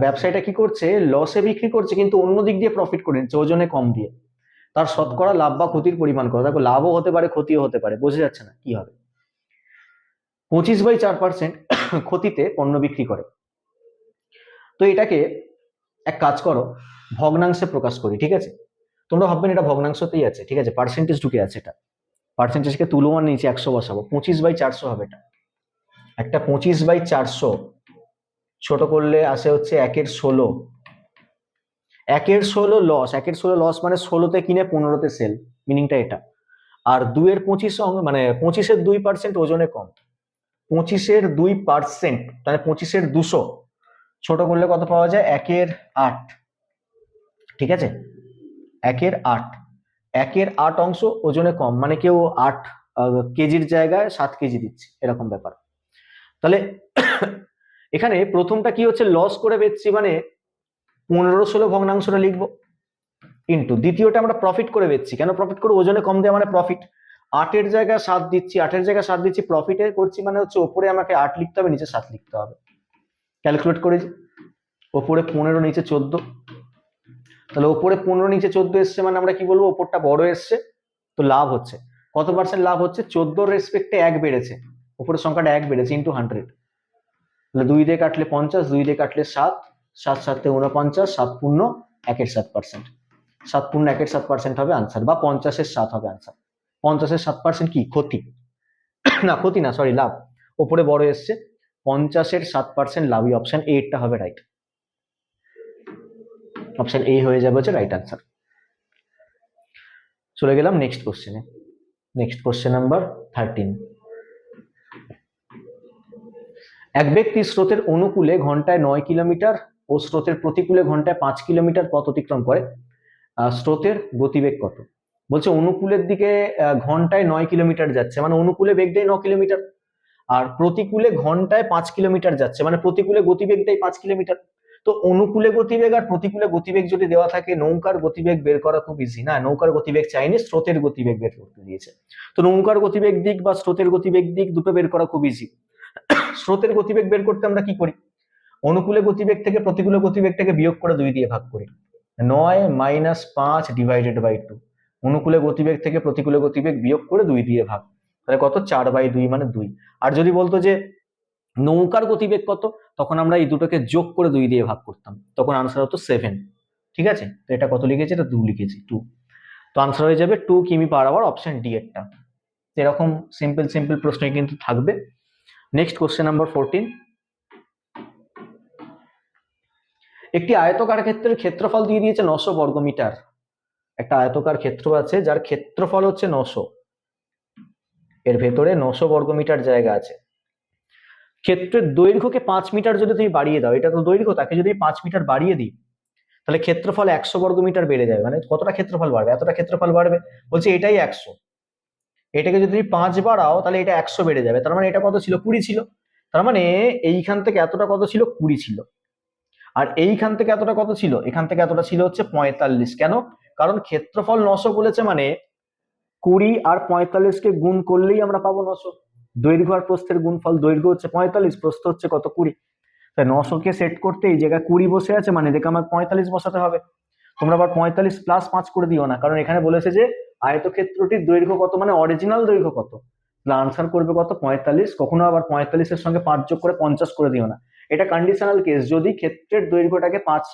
ব্যবসায়ীটা কি করছে, লসে বিক্রি করছে কিন্তু অন্য দিক দিয়ে প্রফিট করে নিচ্ছে ওজনে কম দিয়ে। তার শতকরা লাভ বা ক্ষতির পরিমাণ কত? দেখো, লাভও হতে পারে ক্ষতিও হতে পারে, বোঝা যাচ্ছে না কি হবে। 25/4% ক্ষতিতে পণ্য বিক্রি করে, তো এটাকে এক কাজ করো, ভগ্নাংশে প্রকাশ করি, ঠিক আছে? তোমরা ভাববেন এটা ভগ্নাংশতেই আছে, ঠিক আছে, পার্সেন্টেজ ঢুকে আছে, এটা পার্সেন্টেজকে তুলবার নিচে 100 বসাবো, 25/400 হবে এটা। একটা 25/400 ছোট করলে আসে হচ্ছে 1/16। 1/16 লস, 1/16 লস মানে 16তে কিনে 15তে সেল, মিনিংটা এটা। আর 2/25 মানে 25/2% ওজনে কম, 25/2%, তাহলে 25/200 ছোট করলে কত পাওয়া যায়, 1/8, ঠিক আছে? 1/8, 1/8 অংশ ওজনে কম, মানে কেউ 8 কেজির জায়গায় 7 কেজি দিচ্ছে, এরকম ব্যাপার। তাহলে এখানে প্রথমটা কি হচ্ছে, লস করে বেচছি, মানে 15/16 ভগ্নাংশটা লিখবো, ইন্টু দ্বিতীয়টা আমরা প্রফিট করে বেচছি, কেন প্রফিট করে, ওজনে কম দেওয়া মানে প্রফিট, 8-এর জায়গায় 7 দিচ্ছি, 8-এর জায়গায় 7 দিচ্ছি, প্রফিটে করছি, মানে হচ্ছে ওপরে আমাকে 8 লিখতে হবে, নিচে 7 লিখতে হবে। ক্যালকুলেট করেছি, ওপরে 15 নিচে 14, তাহলে ওপরে 15 নিচে 14 এসছে, মানে আমরা কি বলবো, ওপরটা বড় এসছে, তো লাভ হচ্ছে কত পার্সেন্ট লাভ হচ্ছে, 14 রেসপেক্টে 1 বেড়েছে, উপরের সংখ্যাটা 1 বেড়েছে, ইন্টু 100, তাহলে 2 দিয়ে কাটলে 50, 2 দিয়ে কাটলে 7, 7 7 49, 7 পূর্ণ 1/7%, 7 পূর্ণ 1/7% হবে আনসার, বা 50/7 হবে আনসার। 50/7% কি ক্ষতি, না ক্ষতি না, সরি লাভ, ওপরে বড় এসছে, 50/7% লাভই, অপশন এ টা হবে রাইট, অপশন এ হয়ে যাবে হচ্ছে রাইট আনসার। চলে গেলাম নেক্সট কোশ্চেনে। Next question number 13। এক ব্যক্তি স্রোতের অনুকূলে ঘন্টায় 9 কিলোমিটার ও স্রোতের প্রতিকূলে ঘন্টায় 5 কিলোমিটার পথ অতিক্রম করে, স্রোতের গতিবেগ কত? বলছে অনুকূলের দিকে ঘন্টায় 9 কিলোমিটার যাচ্ছে, মানে অনুকূলে বেগটাই 9 কিলোমিটার, আর প্রতিকূলে ঘন্টায় 5 কিলোমিটার যাচ্ছে, মানে প্রতিকূলে গতিবেগটাই 5 কিলোমিটার। তো অনুকূলে গতিবেগ আর প্রতিকূলে গতিবেগ যদি দেওয়া থাকে, নৌকার গতিবেগ বের করা খুব ইজি, না নৌকার গতিবেগ চাইনি, স্রোতের গতিবেগ বের করতে দিয়েছে। তো নৌকার গতিবেগ দিক বা স্রোতের গতিবেগ দিক দুটো বের করা খুব ইজি। স্রোতের গতিবেগ বের করতে আমরা কি করি, অনুকূলে গতিবেগ থেকে প্রতিকূলে গতিবেগটাকে বিয়োগ করে 2 দিয়ে ভাগ করি, 9 - 5 ডিভাইডেড বাই 2, অনুকূলে গতিবেগ থেকে প্রতিকূলে গতিবেগ বিয়োগ করে 2 দিয়ে ভাগ, তাহলে কত, 4/2, মানে 2। আর যদি বলতো যে নৌকার গতিবেগ কত, তখন আমরা এই দুটোকে যোগ করে 2 দিয়ে ভাগ করতাম, তখন আনসার হতো 7, ঠিক আছে? তো এটা কত লিখেছি, এটা 2 লিখেছি, 2। তো আনসার হয়ে যাবে 2 কিমি পার আওয়ার, অপশন ডি এরটা। এরকম সিম্পল সিম্পল প্রশ্নই কিন্তু থাকবে। Next question number 14। একটি আয়তকার ক্ষেত্রের ক্ষেত্রফল দিয়ে দিয়েছে 900 বর্গমিটার। একটা আয়তকার ক্ষেত্র আছে যার ক্ষেত্রফল হচ্ছে 900, এর ভেতরে 900 বর্গমিটার জায়গা আছে। ক্ষেত্রের দৈর্ঘ্যকে 5 মিটার যদি তুমি বাড়িয়ে দাও, এটা তো দৈর্ঘ্য, তাকে যদি 5 মিটার বাড়িয়ে দিই, তাহলে ক্ষেত্রফল 100 বর্গমিটার বেড়ে যাবে, মানে কতটা ক্ষেত্রফল বাড়বে, এতটা ক্ষেত্রফল বাড়বে। বলছে এটাই 100, এটাকে যদি তুমি 5 বাড়াও তাহলে এটা 100 বেড়ে যাবে, তার মানে এটা কত ছিল, 20 ছিল, তার মানে এইখান থেকে এতটা কত ছিল, 20 ছিল। আর এইখান থেকে এতটা কত ছিল, এখান থেকে এতটা ছিল হচ্ছে 45। কেন? কারণ ক্ষেত্রফল 900 বলেছে, মানে 20 আর 45কে গুণ করলেই আমরা পাবো 900। দৈর্ঘ্য আর প্রস্থের গুণফল, দৈর্ঘ্য হচ্ছে 45, প্রস্থ হচ্ছে কত 20। তাই 900 কে সেট করতে এই জায়গায় 20 বসে আছে, মানে এদিকে আমার 45 বসাতে হবে। তোমরা আবার 45 প্লাস 5 করে দিও না, কারণ এখানে বলেছে যে আয়তক্ষেত্রটির দৈর্ঘ্য কত, মানে অরিজিনাল দৈর্ঘ্য কত। তাহলে আনসার করবে কত, 45। কখনো আবার 45-এর সঙ্গে 5 যোগ করে 50 করে দিও না, এটা কন্ডিশনাল কেস। যদি ক্ষেত্রের দৈর্ঘ্যটাকে 5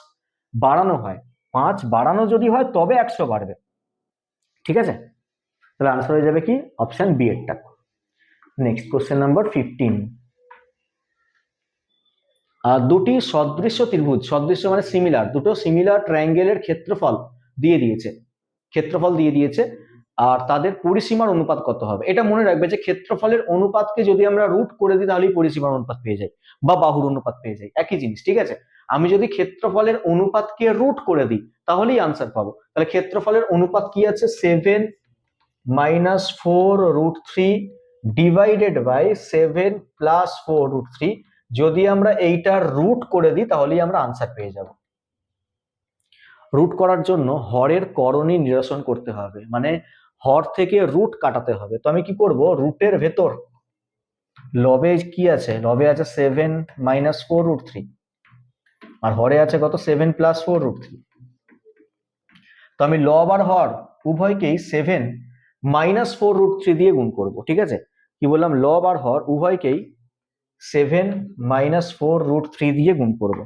বাড়ানো হয়, 5 বাড়ানো যদি হয় তবে 100 বাড়বে, ঠিক আছে? তাহলে আনসার হয়ে যাবে কি, অপশন বি এরটা। Next question number 15। দুটি সদৃশ্য ত্রিভুজ, সদৃশ্য মানে সিমিলার, দুটো সিমিলার ট্রায়াঙ্গেলের ক্ষেত্রফল দিয়ে দিয়েছে আর তাদের পরিসীমার অনুপাত কত হবে। এটা মনে রাখবে যে ক্ষেত্রফলের অনুপাতকে যদি আমরা রুট করে দিই তাহলেই পরিসীমার অনুপাত পেয়ে যাই, বা বাহুর অনুপাত পেয়ে যাই, একই জিনিস, ঠিক আছে? আমি যদি ক্ষেত্রফলের অনুপাতকে রুট করে দিই তাহলেই আনসার পাবো। তাহলে ক্ষেত্রফলের অনুপাত কি আছে, 7 - 4√3 ডিভাইডেড বাই 7 + 4√3। যদি আমরা এইটার রুট করে দিই তাহলেই আমরা আনসার পেয়ে যাব। রুট করার জন্য হরের করণী নিরসন করতে হবে, মানে হর থেকে রুট কাটাতে হবে। তো আমি কি করব, রুটের ভেতর লবে কি আছে, লবে আছে 7 - 4√3 আর হরে আছে কত, 7 + 4√3। তো আমি লব আর হর উভয়কেই 7 - 4√3 দিয়ে গুণ করব, ঠিক আছে? কি বললাম, লব আর হর উভয়কেই 7 - 4√3 দিয়ে গুণ করব।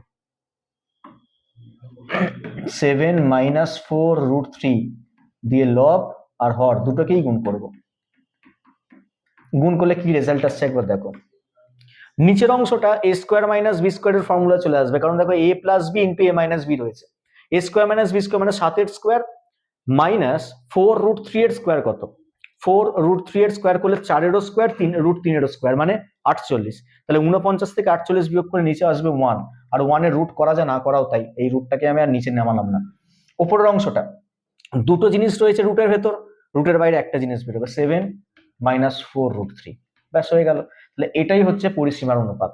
7 - 4√3 দিয়ে লব আর হর দুটোকেই গুণ করব। গুণ করলে কি রেজাল্ট আসছে একবার দেখো। নিচের অংশটা a² - b² এর ফর্মুলা চলে আসবে, কারণ দেখো a + b × a - b রয়েছে। a² - b² মানে 7 এর স্কোয়ার মাইনাস 4√3 এর স্কোয়ার কত, 4√3 এর স্কোয়ার করলে 4 এরও স্কোয়ার, √3 এরও স্কোয়ার মানে 48। তাহলে 49 থেকে 48 বিয়োগ করে নিচে আসবে 1, আর 1 এর রুট করা যা না করাও তাই, এই রুটটাকে আমি আর নিচে নামালাম না। উপরের অংশটা দুটো জিনিস রয়েছে রুটের ভেতর, রুটের বাইরে একটা জিনিস বেরোবে, 7 - 4√3, ব্যাস হয়ে গেল। তাহলে এটাই হচ্ছে পরিসীমার অনুপাত।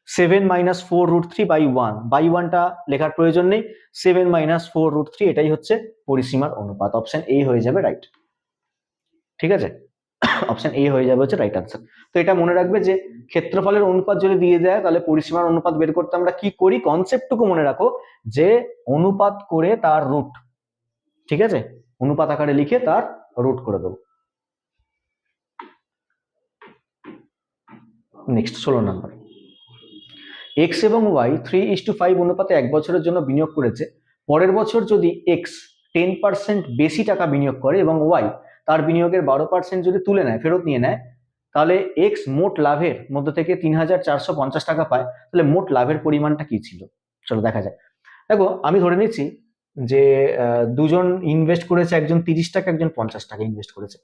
7 - 4√3/1, বাই 1টা লেখার প্রয়োজন নেই, 7 - 4√3 এটাই হচ্ছে পরিসীমার অনুপাত। অপশন এ হয়ে যাবে রাইট, ঠিক আছে? অপশন এ হয়ে যাবে হচ্ছে রাইট আনসার। তো এটা মনে রাখবে যে ক্ষেত্রফলের অনুপাত যদি দিয়ে দেয় তাহলে পরিসীমার অনুপাত বের করতে আমরা কি করি, কনসেপ্টটুকু মনে রাখো যে অনুপাত করে তার রুট, ঠিক আছে? অনুপাত আকারে লিখে তার রুট করে দেবো। Next 16 number. এক্স এবং ওয়াই 3:5 অনুপাতে 1 বছরের জন্য বিনিয়োগ করেছে। পরের বছর যদি এক্স 10% বেশি টাকা বিনিয়োগ করে এবং ওয়াই তার বিনিয়োগের 12% যদি তুলে নেয়, ফেরত নিয়ে নেয়, তাহলে এক্স মোট লাভের মধ্যে থেকে 3,450 টাকা পায়। তাহলে মোট লাভের পরিমাণটা কি ছিল, চলো দেখা যাক। দেখো আমি ধরে নিচ্ছি যে দুজন ইনভেস্ট করেছে, একজন 30 টাকা, একজন 50 টাকা ইনভেস্ট করেছে।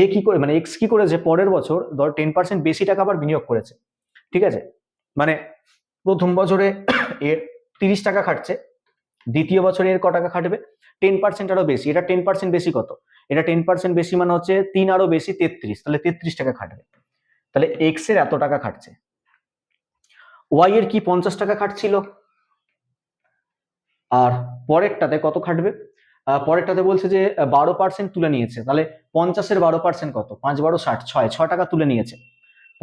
এ কি করে, মানে এক্স কি করেছে, পরের বছর ধর 10% বেশি টাকা আবার বিনিয়োগ করেছে, ঠিক আছে? মানে প্রথম বছরে এর 30 টাকা খাটছে, দ্বিতীয় বছরে এর ক টাকা খাটবে, 10% আরো বেশি। এটা 10% বেশি কত, এটা 10% বেশি মানে হচ্ছে 3 আরো বেশি 33, তাহলে 33 টাকা খাটবে। তাহলে এক্স এর এত টাকা খাটছে। ওয়াই এর কি 50 টাকা খাটছিল, আর পরেরটাতে কত খাটবে, পরেরটাতে বলছে যে 12% তুলে নিয়েছে, তাহলে 50-এর 12% কত, 5 × 12 = 60, 6 টাকা তুলে নিয়েছে।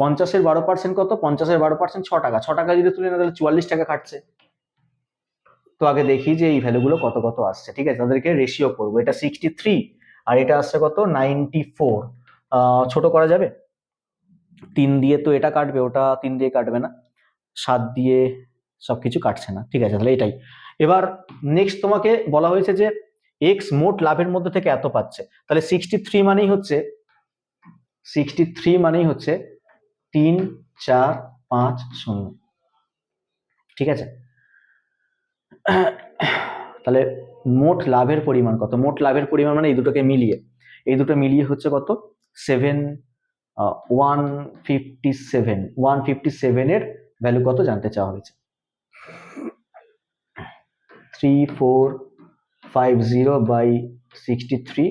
50-এর 12% কত, 50-এর 12% 6 টাকা, 6 টাকা যদি তুলে নেয় তাহলে 44 টাকা খাটছে। তো আগে দেখি যে এই ভ্যালুগুলো কত কত আসছে, ঠিক আছে? তাদেরকে রেশিও করবো, এটা 63 আর এটা আসছে কত 94। ছোট করা যাবে, 3 দিয়ে তো এটা কাটবে, ওটা 3 দিয়ে কাটবে না, 7 দিয়ে সবকিছু কাটছে না, ঠিক আছে? তাহলে এটাই। এবার নেক্সট তোমাকে বলা হয়েছে যে এক্স মোট লাভের মধ্যে থেকে এত পাচ্ছে, তাহলে 63 মানেই হচ্ছে 3450, ঠিক আছে? তাহলে মোট লাভের পরিমাণ কত, মোট লাভের পরিমাণ মানে এই দুটোকে মিলিয়ে, এই দুটো মিলিয়ে হচ্ছে কত 157 এর ভ্যালু কত জানতে চাওয়া হয়েছে। 3450/63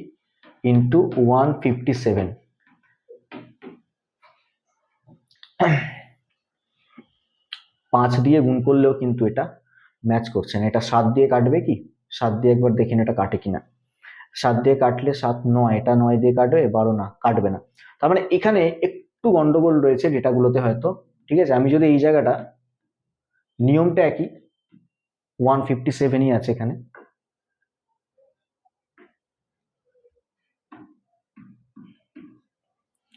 ইন্টু 157, 5 দিয়ে গুণ করলেও কিন্তু এটা ম্যাচ করছে না। এটা 7 দিয়ে কাটবে কি? 7 দিয়ে একবার দেখি না এটা কাটে কিনা। 7 দিয়ে কাটলে 7 9, এটা 9 দিয়ে কাটবে, 12 না, কাটবে না। তার মানে এখানে একটু গন্ডগোল রয়েছে ডেটাগুলোতে হয়তো। ঠিক আছে, আমি যদি এই জায়গাটা, নিয়মটা একই, 157ই আছে এখানে।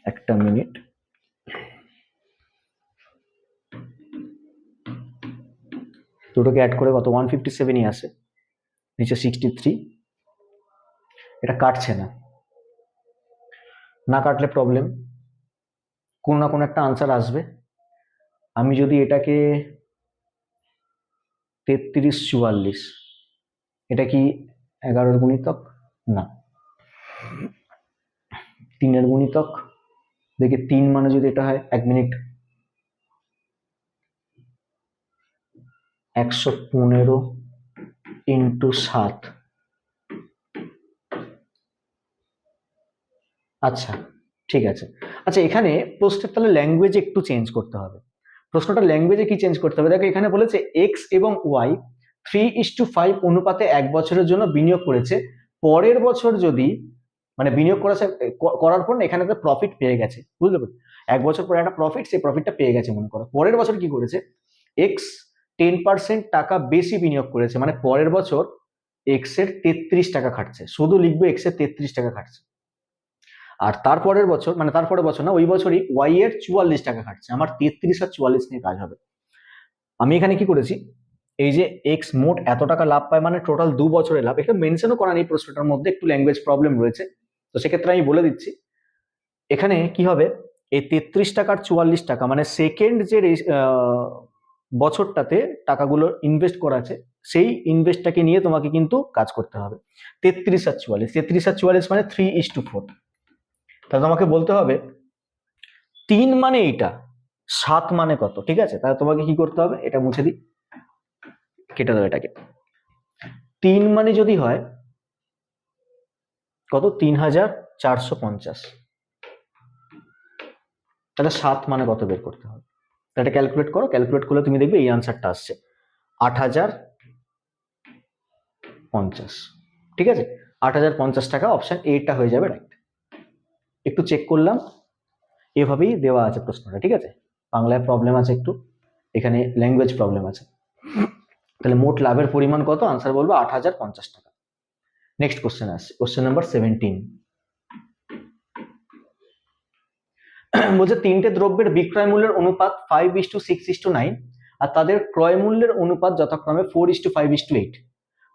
একটা মিনিট, দুটোকে অ্যাড করে কত? 157ই আসে, নিচে 63। এটা কাটছে না, না কাটলে প্রবলেম, কোনো না কোনো একটা আনসার আসবে। আমি যদি এটাকে 33 44, এটা কি 11-এর গুণিতক? না, 3-এর গুণিতক। দেখি 3 মানে যদি এটা হয়, 1 মিনিট, 115 ইন্টু 7। আচ্ছা, ঠিক আছে। আচ্ছা, এখানে প্রশ্নের তাহলে ল্যাঙ্গুয়েজ একটু চেঞ্জ করতে হবে। প্রশ্নটা ল্যাঙ্গুয়েজে কি চেঞ্জ করতে হবে? দেখো এখানে বলেছে এক্স এবং ওয়াই 3:5 অনুপাতে 1 বছরের জন্য বিনিয়োগ করেছে। পরের বছর যদি, মানে বিনিয়োগ করার পর না এখানে একটা প্রফিট পেয়ে গেছে, বুঝতে পারছো? 1 বছর পরে একটা প্রফিট, সেই প্রফিটটা পেয়ে গেছে মনে করো। পরের বছর কি করেছে? এক্স 10% টাকা বেশি বিনিয়োগ করেছে, মানে পরের বছর এক্স এর 33 টাকা খাটছে। শুধু লিখবে এক্স এর 33 টাকা খাটছে। আর তারপরের বছর, মানে তারপরের বছর না, ওই বছরই ওয়াই এর 44 টাকা খাটছে। আমার 33 আর 44 নিয়ে কাজ হবে। আমি এখানে কি করেছি, এই যে এক্স মোট এত টাকা লাভ পায়, মানে টোটাল 2 বছরের লাভ। এটা মেনশনও করা নেই প্রশ্নটার মধ্যে, একটু ল্যাঙ্গুয়েজ প্রবলেম রয়েছে, তো সেক্ষেত্রে আমি বলে দিচ্ছি। এখানে কি হবে, এই 33 টাকার 44 টাকা, মানে সেকেন্ড যে বছরটাতে টাকাগুলো ইনভেস্ট করা আছে, সেই ইনভেস্টটাকে নিয়ে তোমাকে কিন্তু কাজ করতে হবে। 33 আর 44, 33 আর 44 মানে 3:4। তাহলে তোমাকে বলতে হবে 3 মানে এইটা, 7 মানে কত? ঠিক আছে, তাহলে তোমাকে কি করতে হবে, এটা মুছে দিই, কেটে দাও এটাকে। 3 মানে যদি হয় কত? 3450। তাহলে 7 মানে কত বের করতে হবে? এটা ক্যালকুলেট করো, ক্যালকুলেট করলে তুমি দেখবে এই আনসারটা আসছে 8050। ঠিক আছে, 8050 টাকা, অপশন এটা হয়ে যাবে রাইট। একটু চেক করলাম, এভাবেই দেওয়া আছে প্রশ্নটা। ঠিক আছে, বাংলায় প্রবলেম আছে একটু, এখানে ল্যাঙ্গুয়েজ প্রবলেম আছে। তাহলে মোট লাভের পরিমাণ কত? আনসার বলবো 8050 টাকা। নেক্সট কোশ্চেন আসছে, কোশ্চেন নাম্বার 17। বলছে 3টে দ্রব্যের বিক্রয় মূল্যের অনুপাত 5:6:9 আর তাদের ক্রয় মূল্যের অনুপাত যথাক্রমে 4:5:8।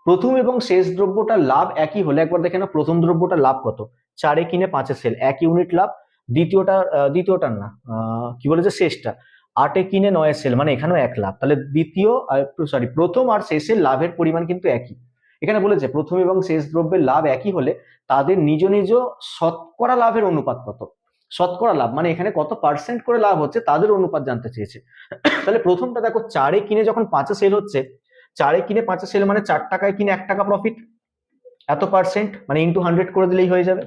প্রথম এবং শেষ দ্রব্যটার লাভ একই হলে, একবার দেখে না প্রথম দ্রব্যটার লাভ কত? 4-এ কিনে 5-এ সেল, 1 ইউনিট লাভ। দ্বিতীয়টার না, কি বলেছে, শেষটা 8-এ কিনে 9-এ সেল, মানে এখানেও 1 লাভ। তাহলে প্রথম আর শেষের লাভের পরিমাণ কিন্তু একই। এখানে বলেছে প্রথম এবং শেষ দ্রব্যের লাভ একই হলে তাদের নিজ নিজ শতকরা লাভের অনুপাত কত? শতকরা লাভ মানে এখানে কত পার্সেন্ট করে লাভ হচ্ছে তাদের অনুপাত জানতে চেয়েছে। তাহলে প্রথমটা দেখো, 4-এ কিনে যখন 5-এ সেল হচ্ছে, 4-এ কিনে 5-এ সেল মানে 4 টাকায় কিনে 1 টাকা প্রফিট, এত পার্সেন্ট, মানে ইন্টু 100 করে দিলেই হয়ে যাবে,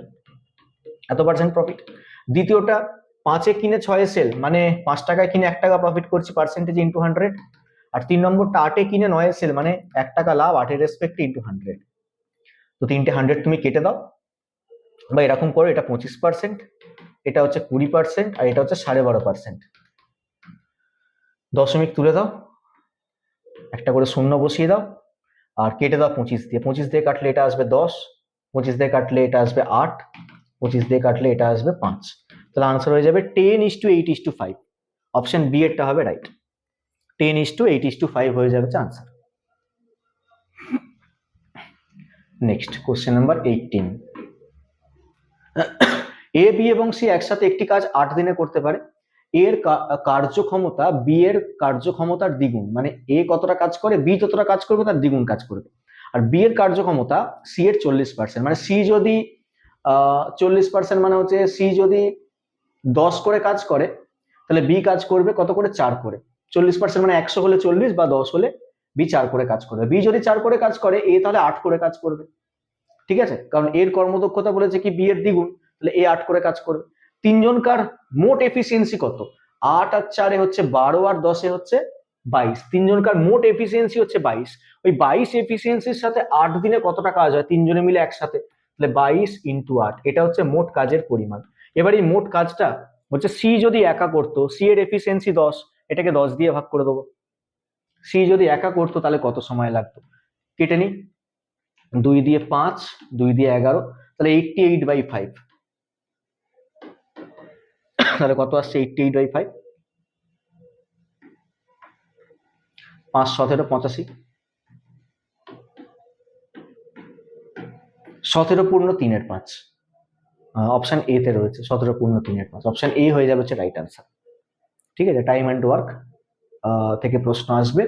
এত পার্সেন্ট প্রফিট। দ্বিতীয়টা 5-এ কিনে 6-এ সেল, মানে 5 টাকায় কিনে 1 টাকা প্রফিট করছি, পার্সেন্টেজ ইন্টু 100। আর 3 নম্বরটা 8-এ কিনে 9-এ সেল, মানে 1 টাকা লাভ, 8-এর রেসপেক্টে ইন্টু 100। তো তিনটে 100 তুমি কেটে দাও, বা এরকম করো, এটা 25%, এটা হচ্ছে 20%, আর এটা হচ্ছে 12.5%। দশমিক তুলে দাও, একটা করে শূন্য বসিয়ে দাও, আর কেটে দাও 25 দিয়ে। 25 দিয়ে কাটলে এটা আসবে 10, 25 দিয়ে কাটলে এটা আসবে 8, 25 দিয়ে কাটলে এটা আসবে 5। তাহলে আনসার হয়ে যাবে 10:8:5। অপশন বি এরটা হবে রাইট, 10:8:5 হয়ে যাবে আনসার। Next question number 18। এ, বি এবং সি একসাথে একটি কাজ 8 দিনে করতে পারে। এর কার্যক্ষমতা বি এর কার্যক্ষমতার দ্বিগুণ, মানে এ কতটা কাজ করে, বি ততটা কাজ করবে, তার দ্বিগুণ কাজ করবে। আর বি এর কার্যক্ষমতা সি এর 40%, মানে সি যদি 40%, মানে হচ্ছে সি যদি 10 করে কাজ করে, তাহলে বি কাজ করবে কত করে? 4 করে। 40% মানে 100 হলে 40, বা 10 হলে বি 4 করে কাজ করবে। বি যদি 4 করে কাজ করে, এ তাহলে 8 করে কাজ করবে। ঠিক আছে, কারণ এর কর্মদক্ষতা বলেছে কি বি এর দ্বিগুণ, তাহলে এ 8 করে কাজ করবে। তিনজনকার মোট এফিসিয়েন্সি কত? 8 আর 4-এ হচ্ছে 12, আর 10-এ হচ্ছে 22, তিনজনকার মোট এফিসিয়েন্সি হচ্ছে 22। ওই 22 এফিসিয়েন্সির সাথে 8 দিনে কতটা কাজ হয় তিনজনে মিলে একসাথে, তাহলে 22 ইন্টু 8, এটা হচ্ছে মোট কাজের পরিমাণ। এবার এই মোট কাজটা হচ্ছে সি যদি একা করতো, সি এর এফিসিয়েন্সি 10, এটাকে 10 দিয়ে ভাগ করে দেবো। সি যদি একা করতো তাহলে কত সময় লাগতো, কেটে নি, 2 দিয়ে 5, 2 দিয়ে 11, তাহলে 88/5। তাহলে কত আসছে 88/5, 5 17 85, 17 পূর্ণ 3/5, অপশন এ তে রয়েছে 17 পূর্ণ 3/5, অপশন এ হয়ে যাবে হচ্ছে রাইট আনসার। ঠিক আছে, টাইম অ্যান্ড ওয়ার্ক থেকে প্রশ্ন আসবে,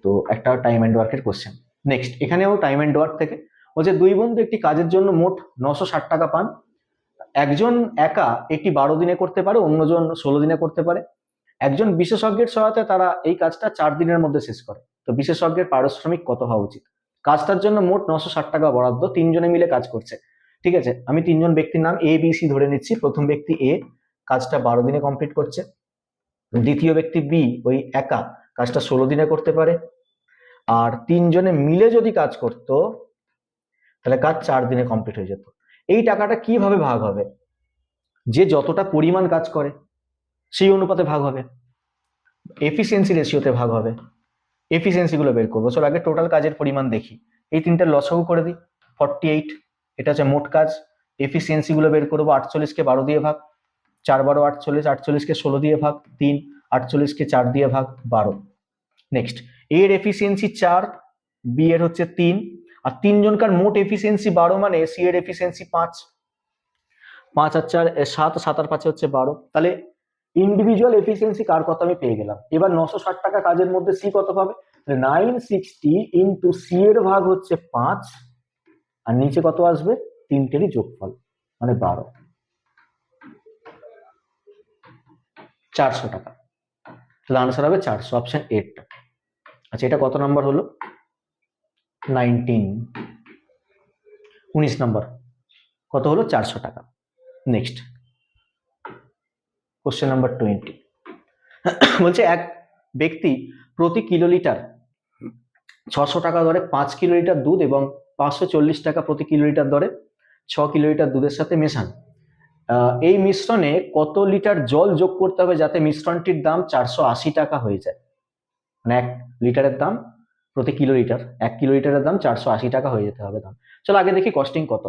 তো একটা টাইম অ্যান্ড ওয়ার্কের কোশ্চেন। নেক্সট, এখানেও টাইম অ্যান্ড ওয়ার্ক থেকে বলছে দুই বন্ধু একটি কাজের জন্য মোট 960 টাকা পান। একজন একা এটি 12 দিনে করতে পারে, অন্যজন 16 দিনে করতে পারে। একজন বিশেষজ্ঞের সহায়তায় তারা এই কাজটা 4 দিনের মধ্যে শেষ করে, তো বিশেষজ্ঞের পারিশ্রমিক কত হওয়া উচিত? কাজটার জন্য মোট 960 টাকা বরাদ্দ, তিনজনে মিলে কাজ করছে। ঠিক আছে, আমি তিনজন ব্যক্তির নাম এ বি সি ধরে নিচ্ছি। প্রথম ব্যক্তি এ কাজটা 12 দিনে কমপ্লিট করছে, দ্বিতীয় ব্যক্তি বি ওই একা কাজটা 16 দিনে করতে পারে, আর তিনজনে মিলে যদি কাজ করতো তাহলে কাজ 4 দিনে কমপ্লিট হয়ে যেত। এই টাকাটা কিভাবে ভাগ হবে? যে যতটা পরিমাণ কাজ করে সেই অনুপাতে ভাগ হবে, এফিসিয়েন্সি রেশিওতে ভাগ হবে। এফিসিয়েন্সি গুলো বের করবো। চলো আগে টোটাল কাজের পরিমাণ দেখি। এই তিনটার লসাগু করে দিই, 48, এটা হচ্ছে মোট কাজ। এফিসিয়েন্সি গুলো বের করবো, 48কে 12 দিয়ে ভাগ, 4 12 48, 48কে 16 দিয়ে ভাগ 3, 48কে 4 দিয়ে ভাগ 12। নেক্সট, এর এফিসিয়েন্সি 4, বি এর হচ্ছে 3, আর তিনজনকার মোট এফিসিয়েন্সি 12 মানে সি এর এফিসিয়েন্সি 5, 5 আর 4 7, 7 আর 5 হচ্ছে 12। তাহলে ইন্ডিভিজুয়াল এফিসিয়েন্সি কার কত আমি পেয়ে গেলাম। এবার 960 টাকা কাজের মধ্যে সি কত পাবে, 960 ইন্টু সি এর ভাগ হচ্ছে 5, আর নিচে কত আসবে, তিনটেরই যোগফল মানে 12, 400 টাকা। তাহলে আনসার হবে 400, অপশন 8। আচ্ছা, এটা কত নাম্বার হলো, 19 নাম্বার। কত হলো, 400 টাকা। নেক্সট, কোশ্চেন নাম্বার 20 বলছে এক ব্যক্তি প্রতি কিলোলিটার 600 টাকা দরে 5 কিলোলিটার দুধ এবং 540 টাকা প্রতি কিলোলিটার দরে 6 কিলোলিটার দুধের সাথে মেশান। এই মিশ্রণে কত লিটার জল যোগ করতে হবে যাতে মিশ্রণটির দাম 480 টাকা হয়ে যায়? মানে 1 লিটারের দাম প্রতি কিলোলিটার, 1 কিলোলিটারের দাম 480 টাকা হয়ে যেতে হবে দাম। চলো আগে দেখি কস্টিং কত।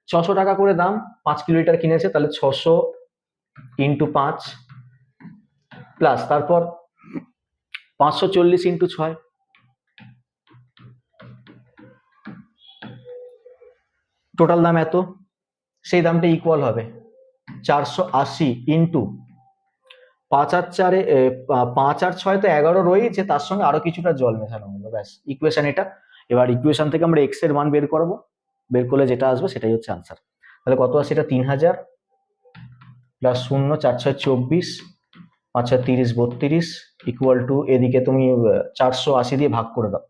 600 টাকা করে দাম, 5 কিলোলিটার কিনেছে, তাহলে 600 ইন্টু 5 প্লাস তারপর 540 ইন্টু 6, টোটাল দাম এত, সেই দামটা ইকুয়াল হবে 480 ইন্টু 5 আর 4, 5 আর 6 তো 11 রয়েছে, তার সঙ্গে আরো কিছুটা জল মেশানো হলো, ব্যাস ইকুয়েশন এটা। এবার ইকুয়েশন থেকে আমরা এক্স এর মান বের করব, বের করলে যেটা আসবে সেটাই হচ্ছে আনসার। তাহলে কত আসে, এটা 3000 প্লাস 0 4 6 24, 5 6 30 32 ইকুয়াল টু, এদিকে তুমি 480 দিয়ে ভাগ করে দাও,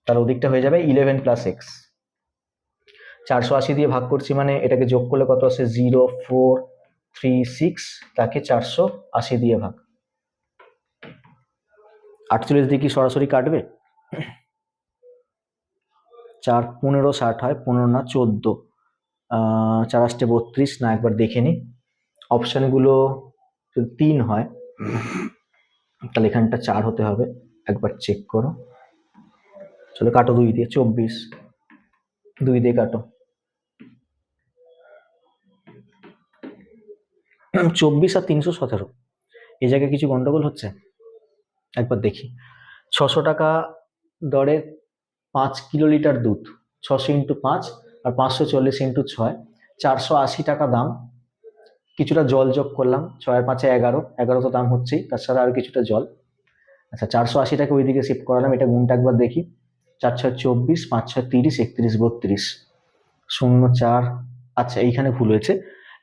তাহলে ওদিকটা হয়ে যাবে 11 প্লাস এক্স। 480 দিয়ে ভাগ করছি মানে এটাকে যোগ করলে কত আসে, 0436, তাকে 480 দিয়ে ভাগ। 48 দিয়ে কি সরাসরি কাটবে, 4 15 60 হয়, 15 না 14, 4 8 32, না একবার দেখে নি অপশনগুলো, যদি 3 হয় তাহলে এখানটা 4 হতে হবে, একবার চেক করো। চলো কাটো 2 দিয়ে, 24, 2 দিয়ে কাটো, 24 আর 317, এই জায়গায় কিছু গন্ডগোল হচ্ছে, একবার দেখি। 600 টাকা দরে 5 কিলোলিটার দুধ, 600 ইন্টু 5 আর 540 ইন্টু 6, 480 টাকা দাম, কিছুটা জল যোগ করলাম, 6 আর 5 11, 11 তো দাম হচ্ছেই, তার সাথে আর কিছুটা জল। আচ্ছা, 480 টাকা ওইদিকে শিফট করালাম, এটা গুণটা একবার দেখি, 4 6 24, 5 6 30, 31 32, 0 4, আচ্ছা এইখানে ভুল হয়েছে,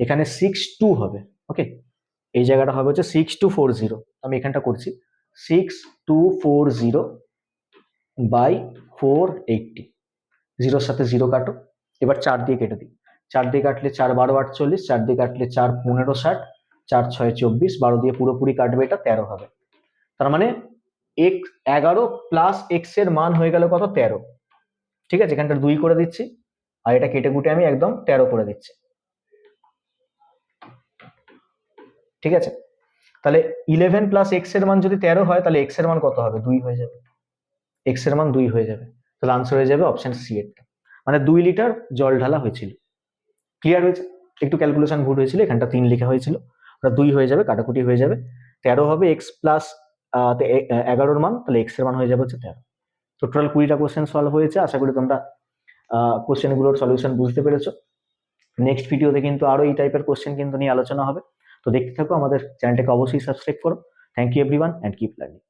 এখানে 62 হবে, ওকে, এই জায়গাটা হবে হচ্ছে 6240, আমি এখানটা করছি 6240 বাই 480, জিরোর সাথে জিরো কাটো, এবার 4 দিয়ে কেটে দিই, 4 দিয়ে কাটলে 4 12 48, 4 দিয়ে কাটলে 4 15 60, 4 6 24, 12 দিয়ে পুরোপুরি কাটবে, এটা 13 হবে। তার মানে এক্স 11 প্লাস এক্স এর মান হয়ে গেল কত 13। ঠিক আছে, এখানটা 2 করে দিচ্ছি আর এটা কেটে কুটে আমি একদম 13 করে দিচ্ছি। ঠিক আছে, তাহলে 11 প্লাস এক্স এর মান যদি 13 হয় তাহলে এক্স এর মান কত হবে 2 হয়ে যাবে, এক্স এর মান 2 হয়ে যাবে। তাহলে আনসার হয়ে যাবে অপশন সি এর, মানে 2 লিটার জল ঢালা হয়েছিল। ক্লিয়ার হয়েছে? একটু ক্যালকুলেশন ভুল হয়েছিল, এখানটা 3 লেখা হয়েছিল, ওটা 2 হয়ে যাবে, কাটাকুটি হয়ে যাবে, 13 হবে এক্স প্লাস 11 মান, তাহলে এক্স এর মান হয়ে যাবে হচ্ছে 13। তো টোটাল 20টা কোশ্চেন সলভ হয়েছে, আশা করি তোমরা কোশ্চেনগুলোর সলিউশন বুঝতে পেরেছো। নেক্সট ভিডিওতে কিন্তু আরো এই টাইপের কোশ্চেন কিন্তু নিয়ে আলোচনা হবে। তো দেখতে থাকো, আমাদের চ্যানেলটাকে অবশ্যই সাবস্ক্রাইব করো। Thank you everyone and keep learning.